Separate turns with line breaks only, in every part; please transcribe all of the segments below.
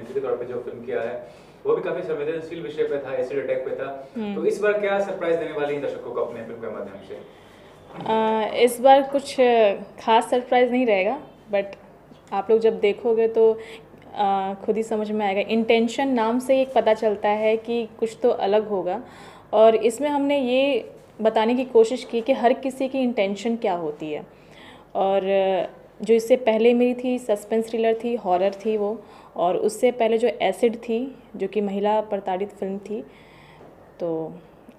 Documentary के तौर पे जो फिल्म किया है वो भी काफी संवेदनशील विषय पे था, एसिड अटैक पे था। तो इस बार क्या सरप्राइज देने वाली हैं दर्शकों को अपने फिल्म के माध्यम से?
इस बार कुछ खास सरप्राइज़ नहीं रहेगा, बट आप लोग जब देखोगे तो खुद ही समझ में आएगा। इंटेंशन नाम से ही पता चलता है कि कुछ तो अलग होगा, और इसमें हमने ये बताने की कोशिश की कि हर किसी की इंटेंशन क्या होती है। और जो इससे पहले मेरी थी सस्पेंस थ्रिलर थी, हॉरर थी वो, और उससे पहले जो एसिड थी जो कि महिला प्रताड़ित फिल्म थी। तो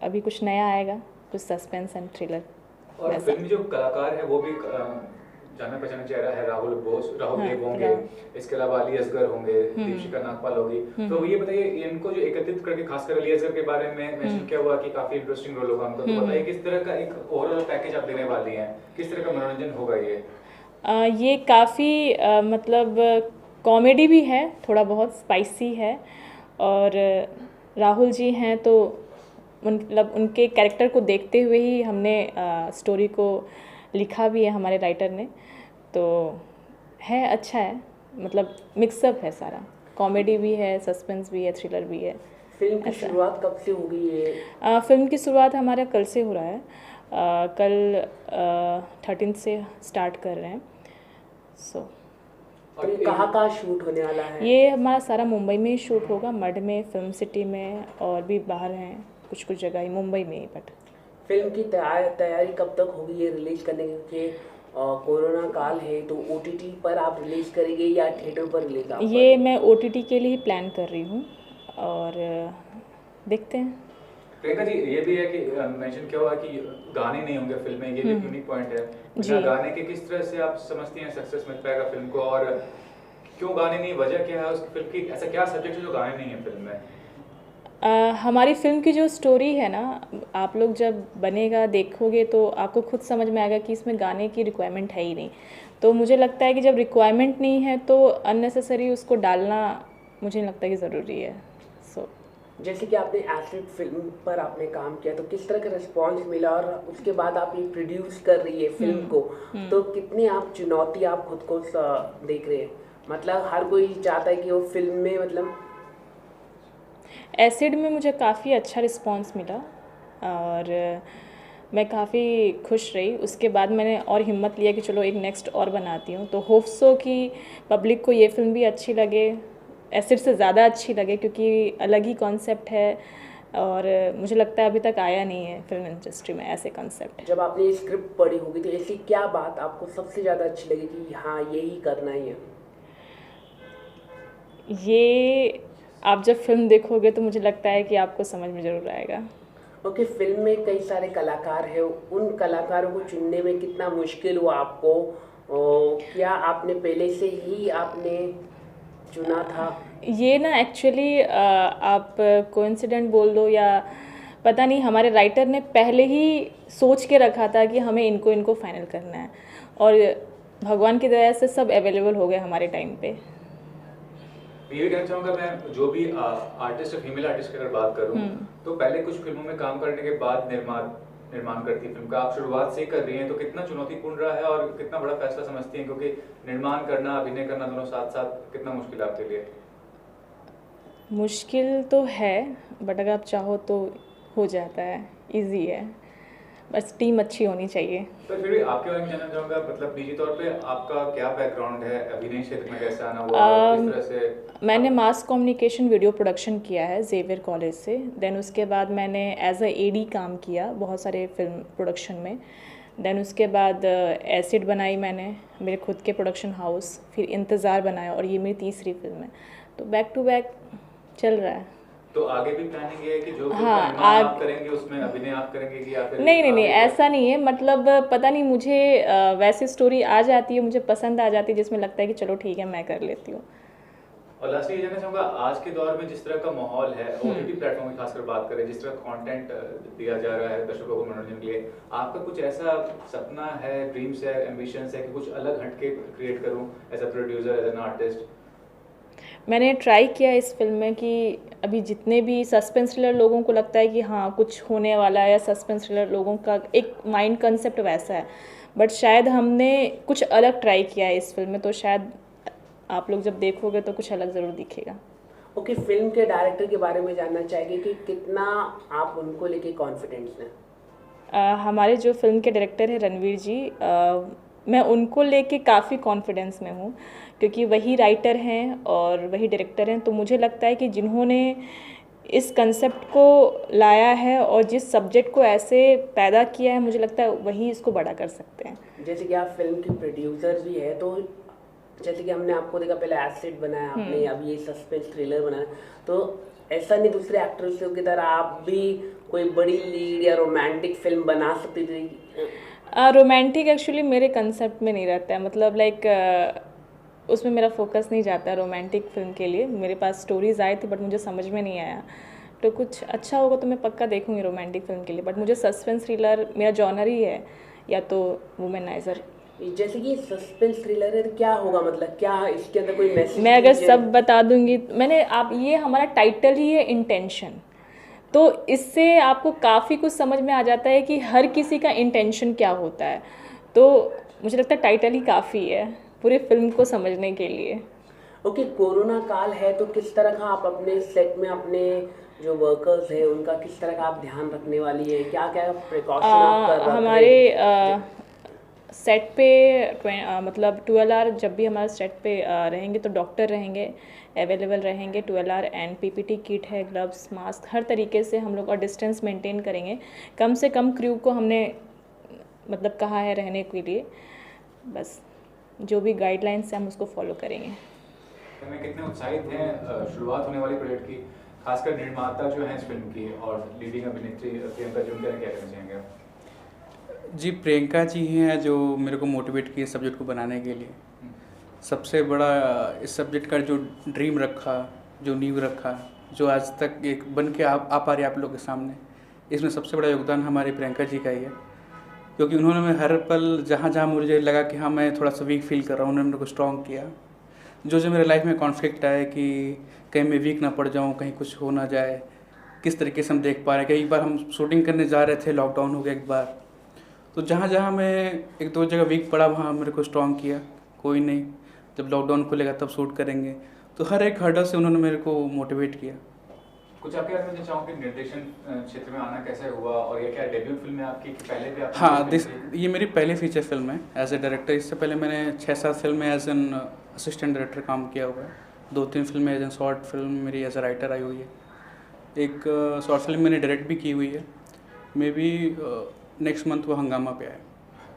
अभी कुछ नया आएगा, कुछ सस्पेंस एंड थ्रिलर।
और फिल्म में जो कलाकार है वो भी जाना पहचाना चेहरा है, राहुल देव होंगे, इसके अलावा अली असगर होंगे, दीपिका नागपाल होगी। तो ये बताइए इनको जो एकत्रित करके, खासकर अली असगर के बारे में मेंशन किया हुआ कि काफी इंटरेस्टिंग रोल होगा उनका, तो बताइए किस तरह का एक ओवरऑल पैकेज आप देने वाली हैं, किस तरह का मनोरंजन होगा ये?
ये काफ़ी मतलब कॉमेडी भी है, थोड़ा बहुत स्पाइसी है, और राहुल जी हैं तो मतलब उनके कैरेक्टर को देखते हुए ही हमने स्टोरी को लिखा भी है हमारे राइटर ने। तो है, अच्छा है, मतलब मिक्सअप है सारा, कॉमेडी भी है, सस्पेंस भी है, थ्रिलर भी है।
फिल्म की शुरुआत कब से होगी ये?
फिल्म की शुरुआत हमारा कल से हो रहा है। कल 13 से स्टार्ट कर रहे हैं।
और ये कहाँ शूट होने वाला है?
ये हमारा सारा मुंबई में ही शूट होगा, मड में, फिल्म सिटी में, और भी बाहर हैं कुछ जगह ही, मुंबई में ही। बट
फिल्म की तैयारी कब तक होगी ये रिलीज करने की? कोरोना काल है तो ओटीटी पर आप रिलीज करेंगे या थिएटर पर रिलीज?
ये मैं ओटीटी के लिए ही प्लान कर रही हूँ, और देखते हैं।
प्रियंका जी, ये भी है कि मेंशन किया हुआ है कि गाने नहीं होंगे फिल्म में, ये भी यूनिक पॉइंट है। बिना गाने के किस तरह से आप समझती हैं सक्सेस मिल पाएगा फिल्म को, और क्यों गाने नहीं, वजह क्या है उसकी फिल्म की? ऐसा क्या सब्जेक्ट है जो गाने नहीं है फिल्म में?
हमारी फिल्म की जो स्टोरी है ना, आप लोग जब बनेगा देखोगे तो आपको खुद समझ में आएगा कि इसमें गाने की रिक्वायरमेंट है ही नहीं। तो मुझे लगता है कि जब रिक्वायरमेंट नहीं है तो अननेसेसरी उसको डालना मुझे नहीं लगता कि ज़रूरी है।
जैसे कि आपने एसिड फिल्म पर आपने काम किया, तो किस तरह का रिस्पांस मिला, और उसके बाद आप ये प्रोड्यूस कर रही है फिल्म को, तो कितनी आप चुनौती आप खुद को देख रहे हैं? मतलब हर कोई चाहता है कि वो फिल्म में, मतलब
एसिड में मुझे काफ़ी अच्छा रिस्पांस मिला और मैं काफ़ी खुश रही। उसके बाद मैंने और हिम्मत लिया कि चलो एक नेक्स्ट और बनाती हूँ। तो होप सो कि पब्लिक को ये फिल्म भी अच्छी लगे, एसिड से ज़्यादा अच्छी लगे, क्योंकि अलग ही कॉन्सेप्ट है और मुझे लगता है अभी तक आया नहीं है फिल्म इंडस्ट्री में ऐसे कॉन्सेप्ट।
जब आपने ये स्क्रिप्ट पढ़ी होगी तो ऐसी क्या बात आपको सबसे ज़्यादा अच्छी लगी कि हाँ यही करना ही है?
ये आप जब फिल्म देखोगे तो मुझे लगता है कि आपको समझ में ज़रूर आएगा।
ओके, फिल्म में कई सारे कलाकार हैं, उन कलाकारों को चुनने में कितना मुश्किल हुआ आपको? क्या आपने पहले से ही आपने चुना था?
ये ना एक्चुअली आप कोइंसिडेंट बोल दो या पता नहीं, हमारे राइटर ने पहले ही सोच के रखा था कि हमें इनको इनको फाइनल करना है, और भगवान की दया से सब अवेलेबल हो गए हमारे टाइम पे।
ये भी कहना चाहूँगा मैं, जो भी आर्टिस्ट, फीमेल आर्टिस्ट की अगर बात करूँ तो पहले कुछ फिल्मों में काम करने के बाद निर्माण करती है फिल्म का, आप शुरुआत से ही कर रही हैं, तो कितना चुनौतीपूर्ण रहा है और कितना बड़ा फैसला समझती हैं? क्योंकि निर्माण करना, अभिनय करना दोनों साथ साथ कितना मुश्किल है आपके लिए?
मुश्किल तो है, बट अगर आप चाहो तो हो जाता है, इजी है, बस टीम अच्छी होनी चाहिए।
तो फिर भी आपके बारे में जानना चाहूँगा, मतलब निजी तौर पे आपका क्या बैकग्राउंड है, अभिनय क्षेत्र में कैसे आना हुआ, किस तरह से?
मैंने मास कम्युनिकेशन वीडियो प्रोडक्शन किया है ज़ेवियर कॉलेज से। देन उसके बाद मैंने एज अ एडी काम किया बहुत सारे फिल्म प्रोडक्शन में। देन उसके बाद एसिड बनाई मैंने, मेरे खुद के प्रोडक्शन हाउस, फिर इंतज़ार बनाया, और ये मेरी तीसरी फिल्म है। तो बैक टू बैक चल रहा है।
तो आगे भी प्लानिंग है कि जो
हाँ,
आप करेंगे उसमें अभिनय आप करेंगे कि या फिर?
नहीं, ऐसा नहीं है, मतलब पता नहीं, मुझे वैसी स्टोरी आ जाती है, मुझे पसंद आ जाती है जिसमें लगता है कि चलो ठीक है मैं कर लेती हूँ।
और लास्टली ये जानना चाहूँगा, आज के दौर में जिस तरह का माहौल है, ओटीटी प्लेटफॉर्म की खासकर बात करें, जिस तरह कंटेंट दिया जा रहा है दर्शकों को मनोरंजन के लिए, आपका कुछ ऐसा सपना है, ड्रीम्स है, एम्बिशंस है कि कुछ अलग हटके क्रिएट करूँ as a producer, as an artist?
मैंने ट्राई किया इस फिल्म में कि अभी जितने भी सस्पेंस थ्रिलर लोगों को लगता है कि हाँ कुछ होने वाला है, या सस्पेंस थ्रिलर लोगों का एक माइंड कंसेप्ट वैसा है, बट शायद हमने कुछ अलग ट्राई किया है इस फिल्म में, तो शायद आप लोग जब देखोगे तो कुछ अलग ज़रूर दिखेगा।
ओके, फिल्म के डायरेक्टर के बारे में जानना चाहेंगे कि कितना आप उनको लेके कॉन्फिडेंस हैं?
हमारे जो फिल्म के डायरेक्टर हैं रणवीर जी, मैं उनको लेके काफ़ी कॉन्फिडेंस में हूँ, क्योंकि वही राइटर हैं और वही डायरेक्टर हैं। तो मुझे लगता है कि जिन्होंने इस कंसेप्ट को लाया है और जिस सब्जेक्ट को ऐसे पैदा किया है, मुझे लगता है वही इसको बड़ा कर सकते हैं।
जैसे कि आप फिल्म के प्रोड्यूसर भी है, तो जैसे कि हमने आपको देखा पहले एसिड बनाया आपने, अब ये सस्पेंस थ्रिलर बनाया, तो ऐसा नहीं दूसरे एक्टर्स की तरह आप भी कोई बड़ी लीड या रोमांटिक फिल्म बना सकती थी?
रोमांटिक एक्चुअली मेरे कंसेप्ट में नहीं रहता है, मतलब लाइक उसमें मेरा फोकस नहीं जाता है रोमांटिक फिल्म के लिए। मेरे पास स्टोरीज आए थे बट मुझे समझ में नहीं आया, तो कुछ अच्छा होगा तो मैं पक्का देखूंगी रोमांटिक फिल्म के लिए। बट मुझे सस्पेंस थ्रिलर मेरा जॉनर ही है, या तो वुमेनाइजर।
जैसे कि सस्पेंस थ्रिलर है तो क्या होगा, मतलब क्या इसके अंदर कोई मैसेज?
मैं अगर सब बता दूंगी, मैंने आप ये हमारा टाइटल ही है इंटेंशन, तो इससे आपको काफ़ी कुछ समझ में आ जाता है कि हर किसी का इंटेंशन क्या होता है। तो मुझे लगता है टाइटल ही काफ़ी है पूरी फिल्म को समझने के लिए।
ओके, कोरोना काल है तो किस तरह का आप अपने सेट में अपने जो वर्कर्स हैं उनका किस तरह का आप ध्यान रखने वाली है, क्या क्या प्रिकॉशन आप कर रहे हैं?
हमारे सेट पे मतलब 12 आवर जब भी हमारे सेट पे रहेंगे तो डॉक्टर रहेंगे, अवेलेबल रहेंगे। 12 आवर एंड पीपीटी किट है, ग्लव्स, मास्क, हर तरीके से हम लोग और डिस्टेंस मेंटेन करेंगे। कम से कम क्रू को हमने मतलब कहा है रहने के लिए, बस जो भी गाइडलाइंस है हम उसको फॉलो करेंगे।
हमें कितने उत्साहित हैं शुरुआत होने वाली प्रोजेक्ट की, खासकर निर्माता जो हैं इस फिल्म की और लीडिंग अभिनेत्री प्रियंका जी, उनके क्या कहना चाहेंगे आप?
जी, प्रियंका जी हैं जो मेरे को मोटिवेट किए सब्जेक्ट को बनाने के लिए। सबसे बड़ा इस सब्जेक्ट का जो ड्रीम रखा, जो नींव रखा, जो आज तक एक बन के आ पा रही है आप लोगों के सामने, इसमें सबसे बड़ा योगदान हमारी प्रियंका जी का ही है। क्योंकि उन्होंने मैं हर पल जहाँ जहाँ मुझे लगा कि हाँ मैं थोड़ा सा वीक फील कर रहा हूँ, उन्होंने मेरे को स्ट्रॉन्ग किया। जो मेरे लाइफ में कॉन्फ्लिक्ट आए कि कहीं मैं वीक ना पड़ जाऊँ, कहीं कुछ हो ना जाए, किस तरीके से हम देख पा रहे हैं। कई बार हम शूटिंग करने जा रहे थे, लॉकडाउन हो गया एक बार, तो जहाँ जहाँ मैं एक दो जगह वीक पड़ा वहाँ मेरे को स्ट्रॉन्ग किया। कोई नहीं, जब लॉकडाउन खुलेगा तब शूट करेंगे। तो हर एक हर्डल से उन्होंने मेरे को मोटिवेट किया।
कुछ आपके बारे में चाहूँ कि निर्देशन क्षेत्र में आना कैसे हुआ, और ये क्या डेब्यू फिल्म है आपकी कि पहले भी आप?
हाँ, ये मेरी पहली फीचर फिल्म है एज ए डायरेक्टर। इससे पहले मैंने 6-7 फिल्म में एज एन असिस्टेंट डायरेक्टर काम किया हुआ है। 2-3 फिल्में एज एन शॉर्ट फिल्म मेरी एज ए राइटर आई हुई है। एक शॉर्ट फिल्म मैंने डायरेक्ट भी की हुई है, मे बी नेक्स्ट मंथ वो हंगामा पे आए।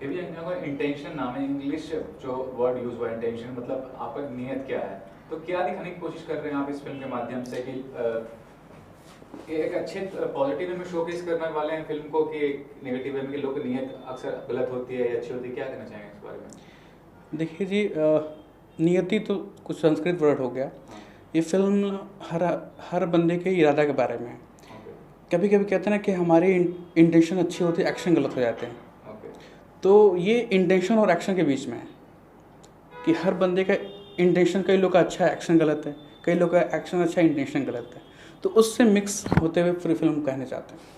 ये भी इंटेंशन नाम है, इंग्लिश जो वर्ड यूज हुआ इंटेंशन, मतलब आपका नियत क्या है, तो क्या दिखाने की कोशिश कर रहे हैं आप इस फिल्म के माध्यम से कि एक अच्छे पॉजिटिव वे में शोकेस करने वाले हैं फिल्म को कि नेगेटिव वे में कि लोग की नियत अक्सर गलत होती है या अच्छी होती है? क्या कहना चाहेंगे इस बारे में?
देखिए जी, नियति तो कुछ संस्कृत वर्ड हो गया। ये फिल्म हर बंदे के इरादा के बारे में है। कभी कभी कहते हैं ना कि हमारी इंटेंशन अच्छी होती है, एक्शन गलत हो जाते हैं। तो ये इंटेंशन और एक्शन के बीच में है कि हर बंदे का इंटेंशन, कई लोग का अच्छा है, एक्शन गलत है, कई लोग का एक्शन अच्छा है, इंटेंशन गलत है। तो उससे मिक्स होते हुए पूरी फिल्म कहने चाहते हैं।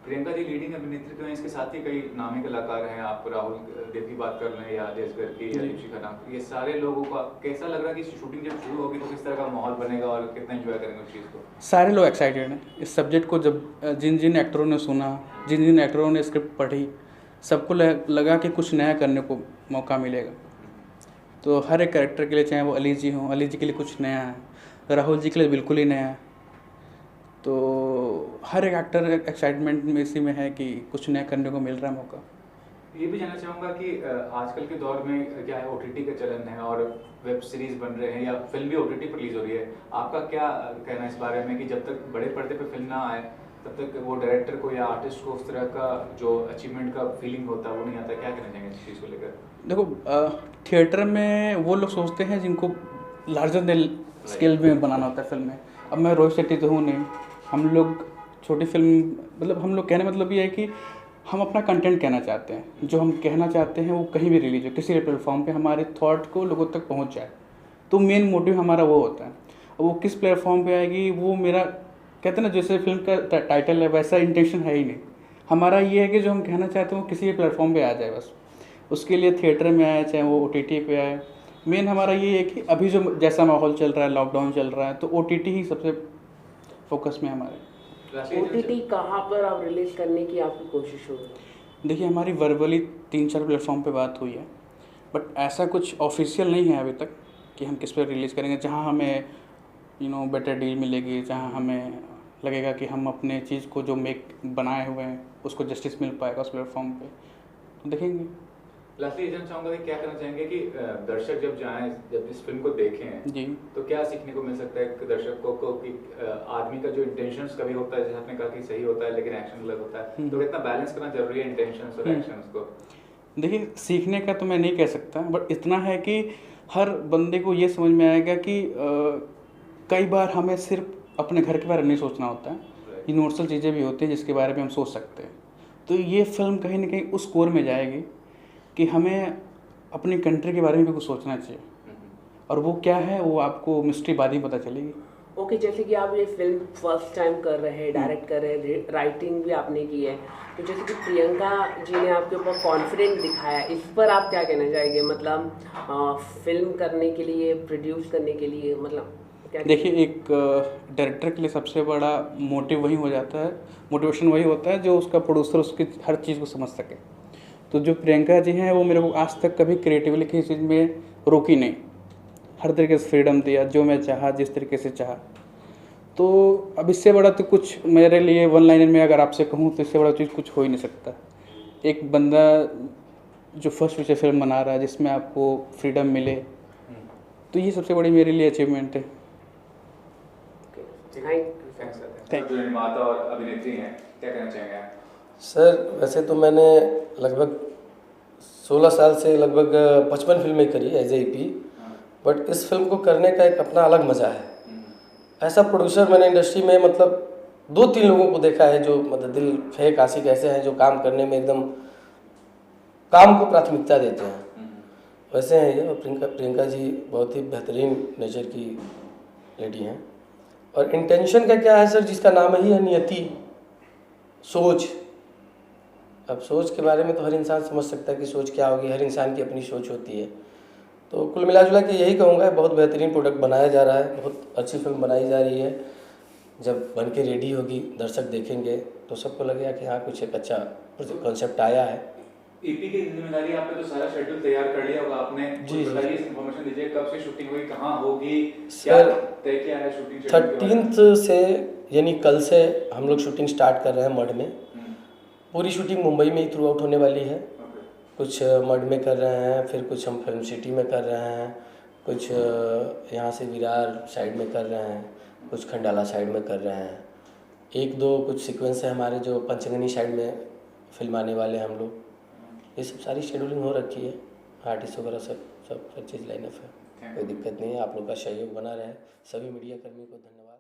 प्रियंका जी लीडिंग अभिनेत्री तो हैं, इसके साथ ही कई नामी कलाकार हैं। आप राहुल देव की बात कर लें या अली असगर की या दीपिका नाम, ये सारे लोगों का कैसा लग रहा है कि शूटिंग जब शुरू होगी तो किस तरह का माहौल बनेगा और कितना एंजॉय करेंगे उस चीज़ को?
सारे लोग एक्साइटेड हैं इस सब्जेक्ट को। जब जिन जिन एक्टरों ने सुना, जिन जिन एक्टरों ने स्क्रिप्ट पढ़ी, सबको लगा कि कुछ नया करने को मौका मिलेगा। तो हर एक कैरेक्टर के लिए, चाहे वो अली जी हों, अली जी के लिए कुछ नया है, राहुल जी के लिए बिल्कुल ही नया है। तो हर एक एक्टर एक्साइटमेंट में इसी में है कि कुछ नया करने को मिल रहा है मौका।
ये भी जानना चाहूँगा कि आजकल के दौर में क्या है, ओटीटी का चलन है और वेब सीरीज़ बन रहे हैं या फिल्म भी ओटीटी पर रिलीज हो रही है। आपका क्या कहना है इस बारे में कि जब तक बड़े पर्दे पे फिल्म ना आए तब तक वो डायरेक्टर को या आर्टिस्ट को उस तरह का जो अचीवमेंट का फीलिंग होता है वो नहीं आता? क्या कहना चाहेंगे इस चीज़ को लेकर?
देखो, थिएटर में वो लोग सोचते हैं जिनको लार्जर देन स्केल में बनाना होता है फिल्म में। अब मैं रोहित शेट्टी तो हूँ नहीं, हम लोग छोटी फिल्म, मतलब हम लोग कहने मतलब ये है कि हम अपना कंटेंट कहना चाहते हैं। जो हम कहना चाहते हैं वो कहीं भी रिलीज हो, किसी भी प्लेटफॉर्म पे हमारे थॉट को लोगों तक पहुंच जाए, तो मेन मोटिव हमारा वो होता है। वो किस प्लेटफॉर्म पे आएगी वो मेरा, कहते हैं ना, जैसे फिल्म का टाइटल है वैसा इंटेंशन है ही नहीं। हमारा ये है कि जो हम कहना चाहते हैं वो किसी भी प्लेटफॉर्म पर आ जाए, बस उसके लिए थिएटर में आए, चाहे वो OTT पे आए मेन हमारा ये है कि अभी जो जैसा माहौल चल रहा है, लॉकडाउन चल रहा है, तो OTT ही सबसे फोकस में है हमारे।
OTT कहाँ पर आप रिलीज करने की आपकी कोशिश हो रही है?
देखिए, हमारी वर्बली 3-4 प्लेटफॉर्म पे बात हुई है, बट ऐसा कुछ ऑफिशियल नहीं है अभी तक कि हम किस पर रिलीज़ करेंगे, जहाँ हमें बेटर डील मिलेगी, जहाँ हमें लगेगा कि हम अपने चीज़ को जो बनाए हुए हैं उसको जस्टिस मिल पाएगा उस प्लेटफॉर्म पे, तो देखेंगे।
लास्टली जानना चाहूँगा कि क्या करना चाहेंगे कि दर्शक जब जाएं, जब इस फिल्म को देखें
जी,
तो क्या सीखने को मिल सकता है एक दर्शक को कि आदमी का जो इंटेंशंस कभी होता है, जैसे आपने कहा कि सही होता है लेकिन एक्शन अलग होता है, तो कितना बैलेंस करना जरूरी है इंटेंशंस और एक्शंस को?
देखिए, सीखने का तो मैं नहीं कह सकता, बट इतना है कि हर बंदे को ये समझ में आएगा कि कई बार हमें सिर्फ अपने घर के बारे में नहीं सोचना होता है, यूनिवर्सल चीज़ें भी होती हैं जिसके बारे में हम सोच सकते हैं। तो ये फिल्म कहीं ना कहीं उस कोर में जाएगी कि हमें अपनी कंट्री के बारे में भी कुछ सोचना चाहिए, और वो क्या है वो आपको मिस्ट्री बाद ही पता चलेगी।
ओके, जैसे कि आप ये फिल्म फर्स्ट टाइम कर रहे हैं, डायरेक्ट कर रहे हैं, राइटिंग भी आपने की है, तो जैसे कि प्रियंका जी ने आपके ऊपर कॉन्फिडेंस दिखाया, इस पर आप क्या कहना चाहेंगे? मतलब फिल्म करने के लिए, प्रोड्यूस करने के लिए, मतलब क्या?
देखिए, एक डायरेक्टर के लिए सबसे बड़ा मोटिव वही हो जाता है, मोटिवेशन वही होता है जो उसका प्रोड्यूसर उसकी हर चीज़ को समझ सके। तो जो प्रियंका जी हैं वो मेरे को आज तक कभी क्रिएटिवली किसी चीज़ में रोकी नहीं, हर तरीके से फ्रीडम दिया, जो मैं चाहा जिस तरीके से चाहा। तो अब इससे बड़ा तो कुछ मेरे लिए वन लाइनर में अगर आपसे कहूँ तो इससे बड़ा चीज़ कुछ हो ही नहीं सकता। एक बंदा जो फर्स्ट फीचर फिल्म बना रहा है जिसमें आपको फ्रीडम मिले, तो ये सबसे बड़ी मेरे लिए अचीवमेंट है।
Thank you. निर्माता और अभिनेत्री हैं, क्या कहना चाहेंगे आप?
सर, वैसे तो मैंने लगभग 16 साल से लगभग 55 फिल्में करी एज ए EP, बट इस फिल्म को करने का एक अपना अलग मज़ा है। ऐसा प्रोड्यूसर मैंने इंडस्ट्री में मतलब 2-3 लोगों को देखा है जो मतलब दिल फेंक आशिक ऐसे हैं जो काम करने में एकदम काम को प्राथमिकता देते हैं, वैसे हैं ये। और प्रियंका जी बहुत ही बेहतरीन नेचर की लेडी हैं। और इंटेंशन का क्या है सर, जिसका नाम ही है नियति, सोच। अब सोच के बारे में तो हर इंसान समझ सकता है कि सोच क्या होगी, हर इंसान की अपनी सोच होती है। तो कुल मिला जुला के यही कहूँगा, बहुत बेहतरीन प्रोडक्ट बनाया जा रहा है, बहुत अच्छी फिल्म बनाई जा रही है। जब बन के रेडी होगी, दर्शक देखेंगे तो सबको लगेगा कि हाँ कुछ एक अच्छा कॉन्सेप्ट आया है।
EP की जिम्मेदारी आप पे, तो सारा शेड्यूल तैयार कर लिया होगा आपने।
जी,
बताइए, इन्फॉर्मेशन दीजिए, कब से शूटिंग होगी, कहाँ होगी, क्या तय किया है शूटिंग शेड्यूल के बारे में?
13 से यानी कल से हम लोग शूटिंग स्टार्ट कर रहे हैं मड में। पूरी शूटिंग मुंबई में ही थ्रू आउट होने वाली है। कुछ मड में कर रहे हैं, फिर कुछ हम फिल्म सिटी में कर रहे हैं, कुछ यहाँ से विरार साइड में कर रहे हैं, कुछ खंडाला साइड में कर रहे हैं। 1-2 कुछ सीक्वेंस है हमारे जो पंचगनी साइड में फिल्म आने वाले हैं हम लोग। ये सब सारी शेड्यूलिंग हो रखी है, आर्टिस्ट वगैरह सब चीज़ लाइनअप है, कोई दिक्कत नहीं है। आप लोग का सहयोग बना रहे। सभी मीडिया कर्मियों को धन्यवाद।